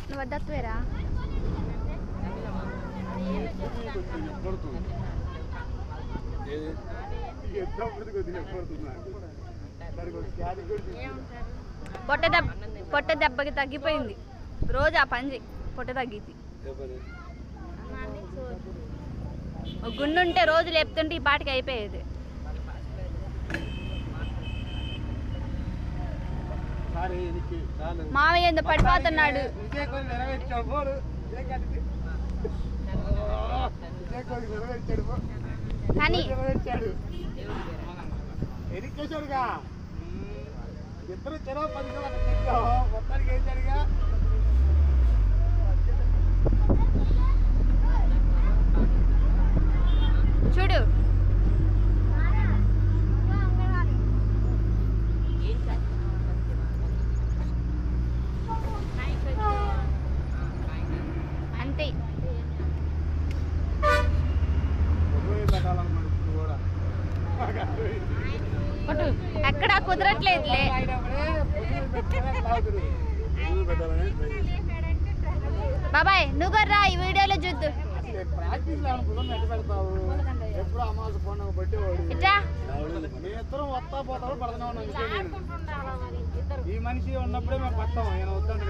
నువ్వు వద్దవేరా పొట్ట దెబ్బకి తగ్గిపోయింది. రోజు ఆ పని చెయ్యి, పొట్ట తగ్గిద్ది. గుండుంటే రోజు లేపుతుంటే ఈ పాటికి అయిపోయేది. మామయ్య ఏందో పడిపోతున్నాడు. కానీ చూడు అంతే. ఎక్కడా కుదరట్లేదులే. బాబాయ్ నువ్వు కూడా రా, ఈ వీడియోలో చూద్దు. ఈ మనిషి ఉన్నప్పుడే మేము పడతాం. నేను వద్దంటే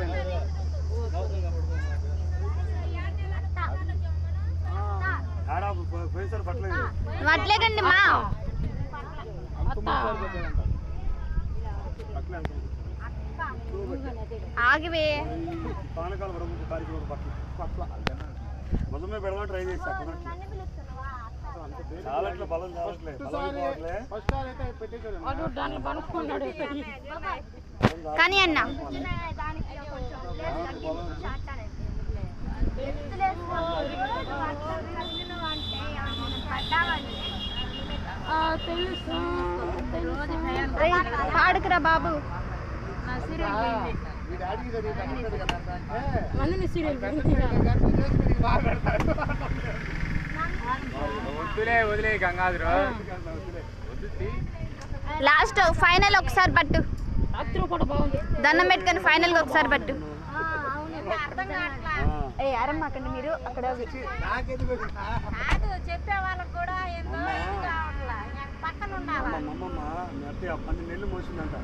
అట్లేకండి మా ఆగివే మొదమే పెడదాం ట్రై చేస్తా. బలం కానీ అన్న పాడుకురా బాబు. వదిలే గంగాధర్ లాస్ట్ ఫైనల్ ఒకసారి పట్టు, దండం పెట్టుకొని ఫైనల్ గా ఒకసారి పట్టు. ఏ అరమ్మాకండి మీరు అక్కడ చెప్పే వాళ్ళకి కూడా పక్కన ఉండాలి. 12 నెలలు మోసిందంట.